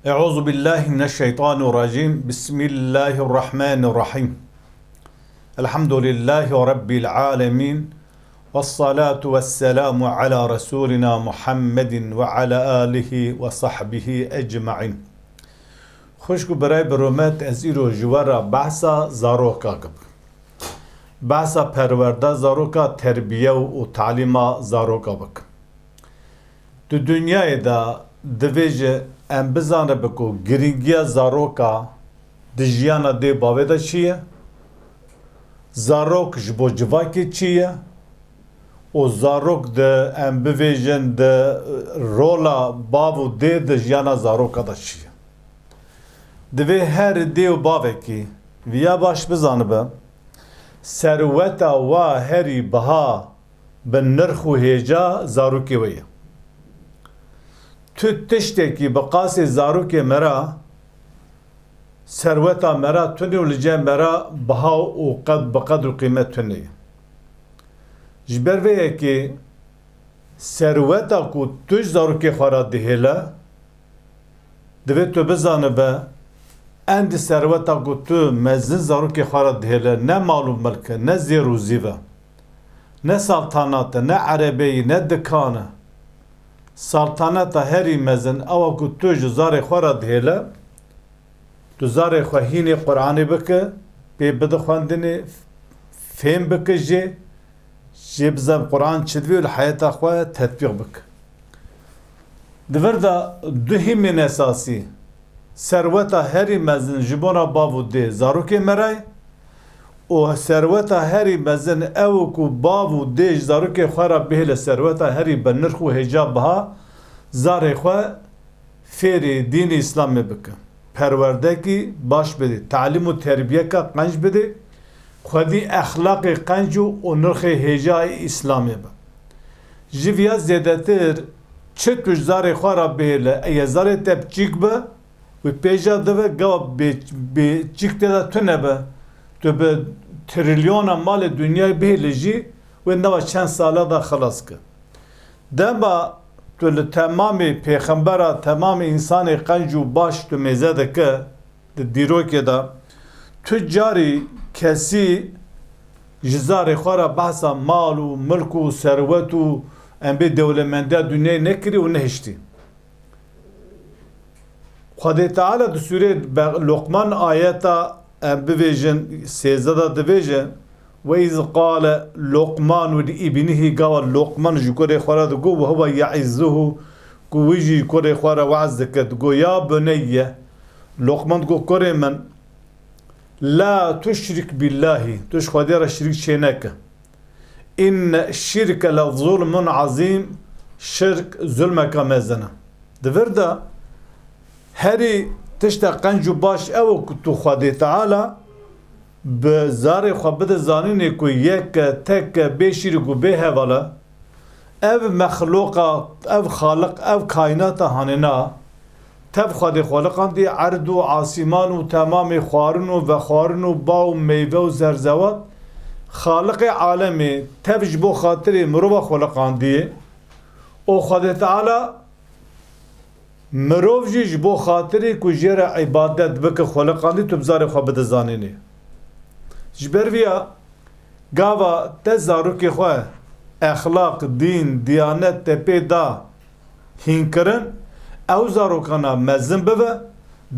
Euzu billahi mineşşeytanirracim. Bismillahirrahmanirrahim. Elhamdülillahi Rabbil alemin. Vessalatu vesselamu ala Resulina Muhammedin ve ala alihi ve sahbihi ecma'in. Xoşku berey beromet ez îro ji wera behsa zaroka kib. Behsa perwerda zaroka terbiye û talîma zaroka bik. Di dünyayê da divê ji em bizane ku giringiya zaroka di jiyana dê bavê de çi ye? Zarok ji bo civakê çi ye? O zarok de em bivêjin de rola bav û dê di jiyana zaroka da çi ye? Divê her dê û bavekî viya baş bizanibe serweta wa herî biha bi nirx û hêja zarokê we ye. Tu tiştekî bi qasê zarokê me ra serweta me ra tune û li cem me ra biha û bi qedr û qîmet tune ye. Ji ber vê yekê serweta ku tu ji zarokê xwe ra dihêle divê tu bizanibe endî serweta ku tu mezin zarokê xwe ra dihêle ne mal û milk e, ne zêr û zîv e, ne saltanat e, ne erebeyî, ne dikan e. Saltanata herî mezin ewa ku tu ji zarê xwe ra dihêle tu zarê xwe hînê Qur'anê bike, pê bide xwendinê, fêm bike jê bize Qur'an çi divê û li heyeta xwe tetbîq bike. Di vir de du hîmên esasî serweta herî mezin ji bona bav û dê zarokê me ra ye û serweta herî mezin ew ku bav û dê ji zarokê xwe ra bihêle serweta herî bi nirx û hêja biha zarê xwe fêrê dînê İslamê bike. Perwerdekî baş bide, talîm û terbiyeka qenc bide, xwedî exlaqê qenc û nirxê hêjayê İslamê be. Ji viya zêdetir çi tu ji zarê xwe ra bihêle eya zarê te biçîk be wê pêja dive gawa bêçîk te de tu nebe tu bi trilyona malê dünyayê bihêle jî wê neva çend sala da xilas ke. Dema tu li temamê pêxembera temamê însanê qenc û baş tu mêze dike di dîrokê da tu carî kesî ji zarê xwe ra behsa mal û milk û serwet û em bê dewlemendiya dunyayê nekirî û nehiştî. Xwedê Teala di sûrê Luqman ayeta em bivêjin sêze da dibêje ve iz qale Luqman li îbnihî gawa Luqman ji kurê xwe ra digot ve huve ya'izuhu ku wî jî kurê xwe ra weaz dike digot ya buneyye Luqman digot kurê min la tuşrik billahi tu ji Xwedê re şirîk çê neke inne şirke le zulmun azîm şirk zulmeka mezin e. Di vir de herî tişta qenc û baş ew ku tu Xwedê Teala bi zarê xwe bide zanînê ku yek e, tek e, bê şîrk û bê hevala ev mexluqa, ev xaliq, ev kainata hanêna tev Xwedê xweliqandiye erd û asîman û temamê xwarin û vexwarin û baw û meyve û zerzewat xaliqê alemê tev ji bo xatirê mirova xweliqandiye û Xwedê Teala mirov jî ji bo xatirê ku jê re îbadet bike xweliqandî tu bi zarê xwe bide zanînê. Ji ber vîya gava te zarokê xwe exlaq, dîn, diyanet te pê da hînkirin ew zarokana mezin bibe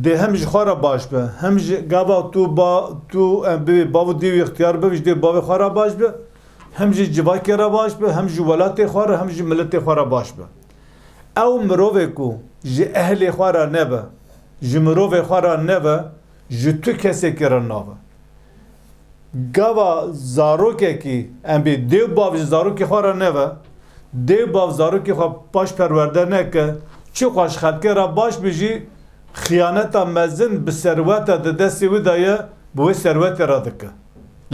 dê hem ji xwe re baş be hem ji gava tu em bê bav û dê wî ixtiyar bibe ji dê bavê xwe re baş be hem ji civakê re baş be hem ji welatê xwe re hem ji miletê xwe re baş be. Ew mirovê ku ji ehlê xwe re nebe ji mirovê xwe re nebe ji tu kesekê re nabe. Gava zarokekî em bê dêw bav ji zarokê xwe re nebe dêw bav zarokê xwe baş perwerde neke çi xweş xelkê re baş bê jî xiyaneta mezin bi serweta di destê wî de ye bi wê serwetê re dike.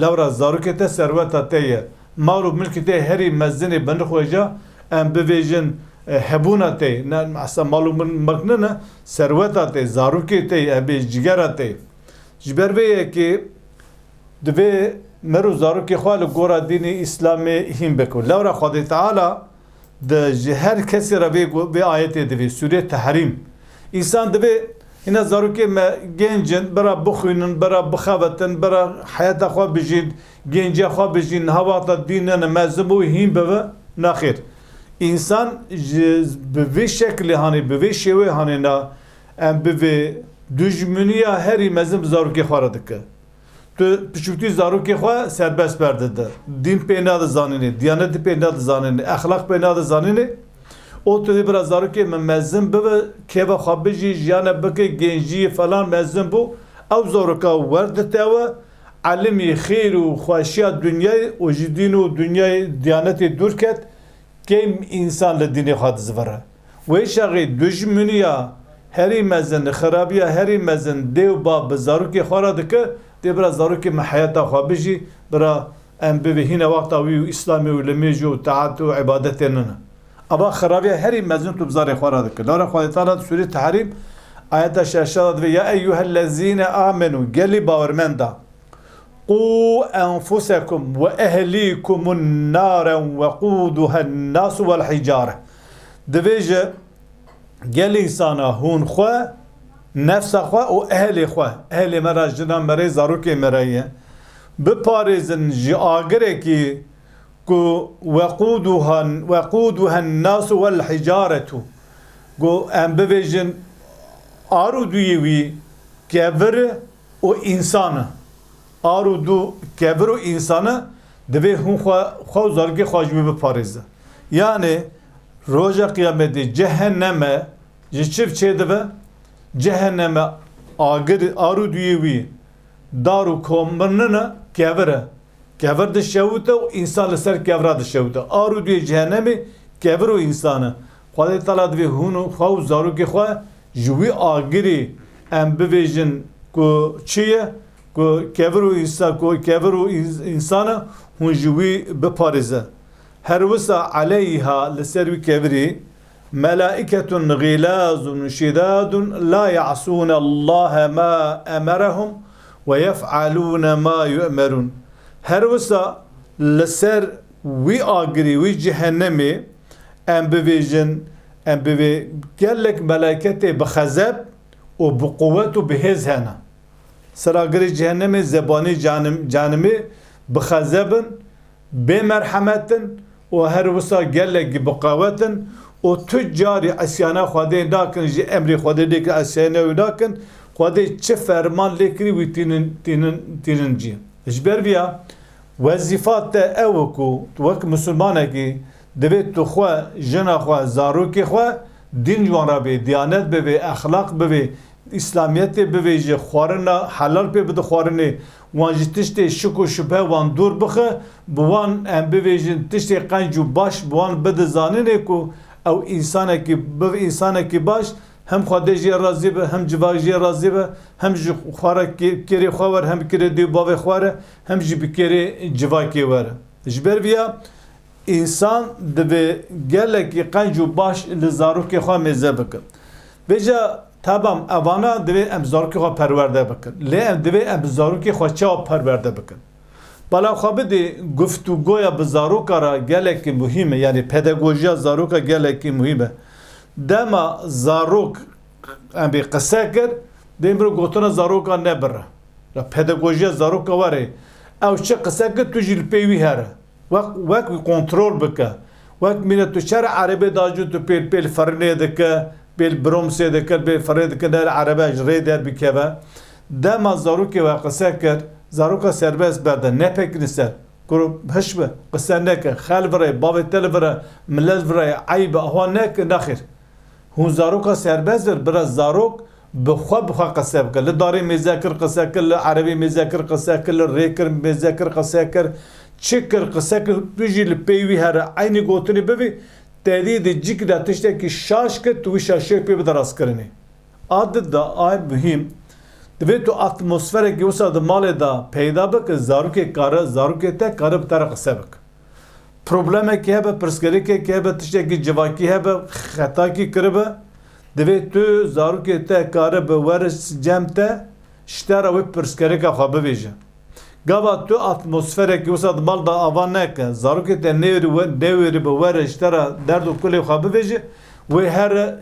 Lewra zarokê te serweta te ye mal û milkê te herî mezinê bi nirx û hêja em bivêjin hebûna te esa mal û milk ne ne serweta te zarokê te em bê cigera te. Ji ber vê yekê divê mer û zarokê xwe li gora dînê İslamê hîn bike. Lewra Xwedê Teala ji her kesê re vê ayetê divê sûrê Tehrîm İnsan divê Hine zaruki me gencin, bera bixwînin, bera bixevetin, bera hayata xwe bijîn, genciya xwe bijîn, hevata dînin mezin bû hîn bibe, naxêr. İnsan bi vê şeklê hanê, bi vê şêwê hanê na, em bi vê dijminiya herî mezin bi zarokê xwe re dike. Tu piçûkî zarokê xwe serbest berdide. Dîn pê nade zanînê, diyanetî pê nade zanînê, exlaq pê nade zanînê. O tu dê bira zarokê min mezin bibe, kêva xwe bijî, jiyana bike, genciyê falan mezin bû, ew zaroka werdite we, elimî xêr û xweşiya dunyayê û ji dîn û dunyayê diyanetê dûr ket, kêm însan li dînê xwe dizivire. Wê şexê dijminiya herî mezin, xirabiya herî mezin dêw ba bi zarokê xwe re dike, dê bira zarokê min heyata xwe bijî, bira em bivê hîne wexta wî û îslamê û li mêjê û taat û ibadetê nine. Ama xirabiya herî mezin tu bi zarê xwe re dike. Lara Xwedê Teala di Sûrê Tehrîm ayeta şeşa divê ya eyyuhellezîne âmenû gelî bawermenda قوا أنفسكم وأهليكم النارا وقودها الناس والحجارة دبيجة قال إنسانا هون خوا نفس خوا وأهل خوا أهل مرا جنا مري زاروكي مريا بباريزن جي آگركي كو وقودها الناس والحجارة كو أم ببيجن آرو دويوي كبر وإنسانا آرودو کبر و انسانه دوی هم خو زارگی خواجبی بپاریزه یعنی روژا قیامتی جهنمه جچف چه دوه جهنمه آگر آرودوی وی دارو کمرنه کبره کبر دشوته و انسان لسر کبره دشوته آرودوی جهنمی کبر و انسانه خواهی تعالی دوی هونو خو زارگی خواه جوی آگری ام بویجن کو چیه کو کبر و انسان هون جوی بپارزه هر وسا علیها لسروی کبری ملائکة غلاظ شداد لا يعصون الله ما امرهم ويفعلون ما يؤمرون هر وسا لسر وی آگری وی جهنمی ام بویجن ام بوی گلک ملائکت بخزب و بقوت و بهز هنه سراغری جهنم زبانی جانمی بخزبن بمرحمتن و هر وسا گلگ بقوتن و تجاری اسیانا خواده ناکن جی امری خواده لیکن اسیانا و ناکن خواده چه فرمان لیکری وی تینن جی اجبر بیا وظیفات تا اوکو وک مسلمانه کی دوید تو خواه جنا خواه زاروکی خواه دین جوان را بی دیانت بی اخلاق بی İslamiyet bevêje xwarina helal pê bide xwarinê wan ji tiştê şik û şüphe wan dûr bixe bi wan em bivêjin tiştê qenc û baş bi wan bide zanînê ku ew însanekî biv însanekî baş hem Xwedê jê razî be hem civak jê razî be hem ji xwara kêrê xwe were hem kêrê dêw bavê xwe were hem jî bi kêrê civakê were ji ber vîya însan divê gelekî qenc û baş li zarokê xwe mêze bikin bêje Tamam, evana divê em zarokê xwe perwerde bikin. Lê em divê em zarokê xwe çawa perwerde bikin. Bala xwe bidê guftûgoya bi zaroka ra gelekî muhîm e, yani pedagojiya zaroka gelekî muhîm e. Dema zarok em bê qise kir, dê mir gotina zaroka nebire. Pedagojiya zaroka were. Ew çi qise kir tu jî li pê wî here. Wek wî kontrol bike. Wek mîne tu çere erebê dacû tu pêl pêl firnê dike. بيل برومسي دكر بيل فريد كدر عربة جري در بكبا دما زاروكي وقساكر زاروكا سرباز برده نپك نسر كرو هشبه قسا نك خال فري باب تل فري ملز فري عيب هو نك ناخر هون زاروكا سرباز برا زاروك بخوا قساكر لداري مذاكر قساكر عربي مذاكر قساكر ريكر مذاكر قساكر چكر قساكر بيجي لبيوي هر عيني قوتني ببي تهدید جیک دا تشته کی شاش که توی شاشه پی بدراس کرنی. عادت دا آی مهم. دوی تو اتمسفره کی وسط مال دا پیدا بک زاروکه کاره زاروکه ته کاره بتر قصه بک. پروبلمه که به پرسکری که به تشته کی جواکی به خطا کی کربه. دوی تو زاروکه ته کاره به ورش جمته شتر و پرسکری که خوابه بیجه. گاوا تو اتمسفره کی وسط مال دا آوان نکه زاروکه ته نیوری به ورش تر درد و کلی خوابه بیجه و هر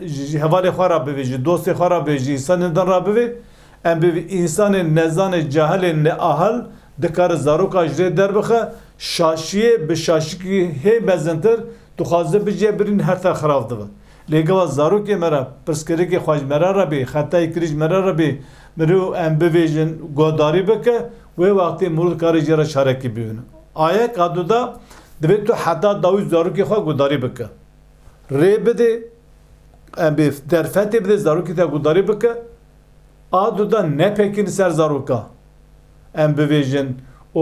حوال خورا بویجی دوست خورا بویجی انسان در را بوی ام بوی انسان نزان جاهل نه اهل دکار زاروک اجری در بخه شاشیه به شاشی که هی بزنتر تو خازه بجی برین هر تر خراب دو لیگوا زاروک مرا پرسکری که خواج مرا را بی خطای کریج مرا را بی مرو ام بویجن گوداری بکه و وقتی مرد کاری جرا شارکی بیونه آیا کادو دا دوید تو حتی داوی زاروکی خواه گوداری بکه ری بده ام به درفتی بده زاروکی تا گوداری بکه آدو دا نپکین سر زاروکا ام بویجن و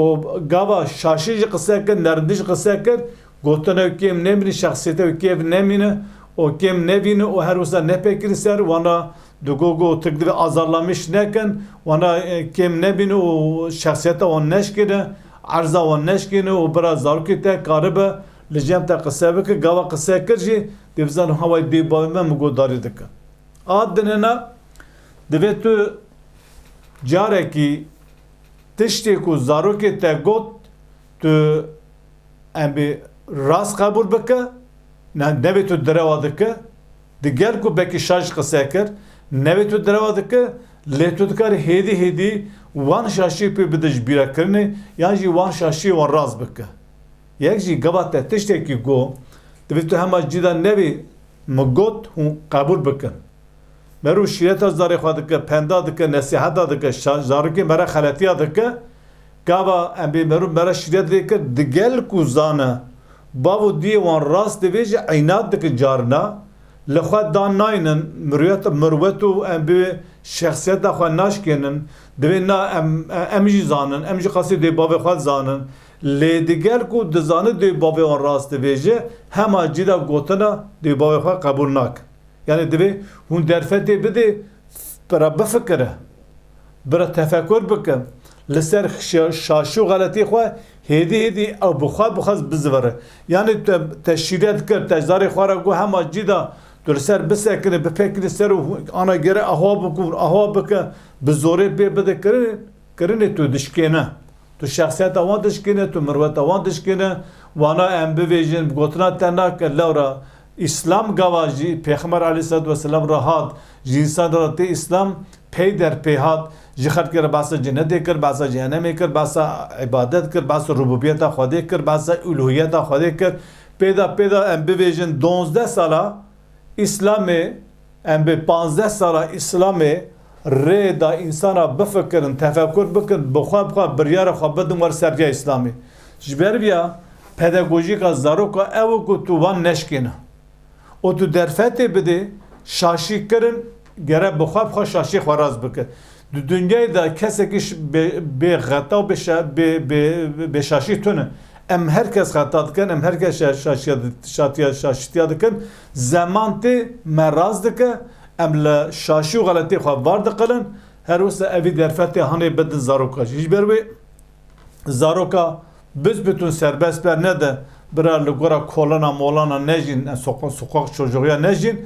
گاوا شاشیج قصه کن نرندش قصه کن گوتنه کیم نمینه شخصیت کیم نمینه و کیم نبینه و هر وسا نپکین سر وانا دوگو تقدیر azarlamış نکن وانا کیم نبینه و شخصیت آن نشکنه عرضه آن نشکنه و برای زاروکی تا کاربه لجام تا قصه بکه گاوا قصه کرجی دیوزان هوای دیبای من مگوداری دکه آدنه نه دوید تو جاره کی تشتی کو زاروکی تا گوت تو ام بی راست قبول بکه نه نوی تو دروا دکه دیگر کو بکی شاش قصه کر نوی تو دروا دکه لی تو دکار هیدی وان شاشی پی بدش بیرا کرنه یا جی وان شاشی وان راست بکه یک جی گبات تشتی کی گو دوی تو همه جیدا نوی مگوت هون قبول بکن مرو شیرت از داری خواه دکه پندا دکه نصیحت دکه زاروکی مرا خلطی دکه گاوا ام بی مرا شیرت دکه دگل کو زانه باو دی وان راست دویج عینات دکه جارنا لخواه دان ناینن مروتو ام بی شخصیت خواه ناشکنن دوی نا ام جی زانن ام جی قصی دی باو خواه زانن لی دیگر کو دزانه دی باو وان راست دویجه همه جیدا گوتنا دی باو خواه قبول ناک یعنی دوی هون درفتی بده برا بفکره برا تفکر بکن لسر شاشو غلطی خواه هیدی او بخواه بزوره یعنی تشریعت کرد تجداری خواه را گو همه جیدا دور سر بسکنه بفکر سر و آنا گره اها بکن بزوره بده کرنه تو دشکنه تو شخصیت آوان دشکنه تو مروت آوان دشکنه وانا ام بویجن گوتنا تنها که لورا اسلام گواجی پیغمبر علیه السلام را هات جنسان را تی اسلام پی در پی هات جخت کر باسا جنت کر باسا جهنم کر باسا عبادت کر باسا ربوبیت خدا کر باسا الوهیت خدا کر پیدا ام بویجن 12 سالا اسلام ام به 15 سالا اسلام ری دا انسان بفکرن تفکر بکن بخواه بریار خواه بدن ور سرجه اسلامی جبر بیا پداگوژیک از زاروکا او کو تو وان نشکنه او تو درفتی بده شاشی کرن گره بخواه شاشی خواراز بکن دو دنیای دا کسی که به غطا و به شاشی تونه ام هر کس خطا دکن ام هر کس شاشی دکن زمان تی مراز دکن ام لشاشی و غلطی خواه وارد قلن هر وسط اوی درفتی هنه بدن زاروکا هیچ بروی زاروکا biz bütün serbest ber ne de birer lugora kolana molana nejin sokak çocuğa nejin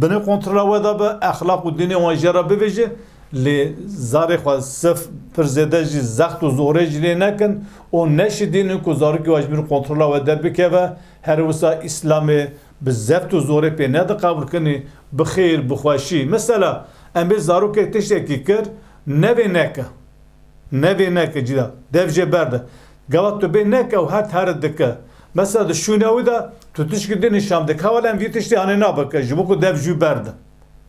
beni kontrol eda be ahlak u dini o jara beveje li zari xwa sıf perzedeji zaxt u zorejli nekin o neşi dini ku zari ki vajbir kontrol eda bikeve her visa İslam'ı bizzeft u zore pe ne de kabul kini bixir bixwaşi mesela em bir zarok teşeki kir nevi neke cida devje berde Gavat to be neke o her dike. Mesela şu ne da tutuş gidin Şam'da kavalem vitişti hani ne bakı. Jbuku dev juberde.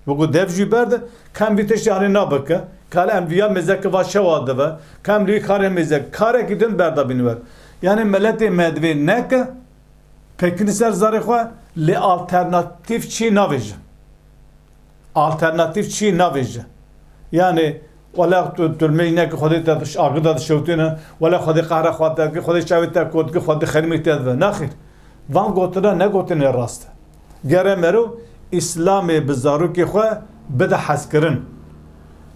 Jbuku dev juberde kam vitişti hani ne bakı. Kalem via mezek vaşavadı ve kam li kare mezek kare gidin berda binver. Yani melleti medvi neke pekiniser zarıkwa li alternatif çi navej. Alternatif çi navej. Yani ولا تلمينا كخدي تدش عقدة شوتنا ولا خدي قهرة خدي خدي شاويتا كود خدي خرمي تدفع ناخر وان قطنا نقطنا الراست جرى مرو إسلام بزارو كي خو بده حسكرن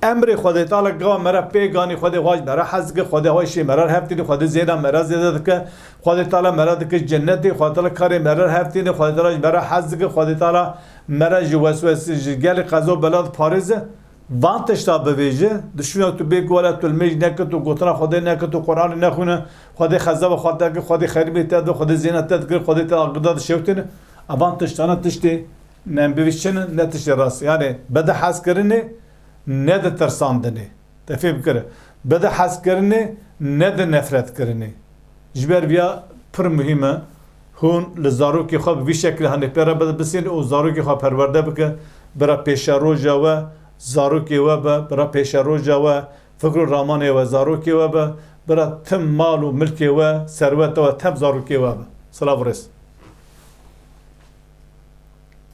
أمر خدي تعالى قام مرا بيجاني خدي واج مرا حسك خدي واج شيء مرا هفتني خدي زيدا مرا زيدا دك خدي تعالى مرا دك جنتي خدي تعالى كاري مرا هفتني خدي تعالى مرا حسك خدي تعالى مرا جواسوس جل قزو بلاد باريزه وان تشتا بویجه دشمن تو بگو ولا تو المیج نکت تو گوتنا خدا نکت تو قرآن نخونه خدا خزا و خدا که خدا خیر میتاد و خدا زینت تاد که خدا تا عقدات شوتنه اوان تشتانه تشتی نمبویشن نتیجه راست یعنی بده حس کرنی نه ده ترساندنی تفهم کرده بده حس کرنی نه ده نفرت کرنی جبر بیا پر مهمه هون لزاروکی خواب به شکل هنی پیرا بده بسین او زاروکی خواب پرورده بکه برا پیش روزا و زاروکی و برا پیش روزا و فکر رامانه و زاروکی و برا تم مال و ملکی و ثروت و تم زاروکی و سلام ورس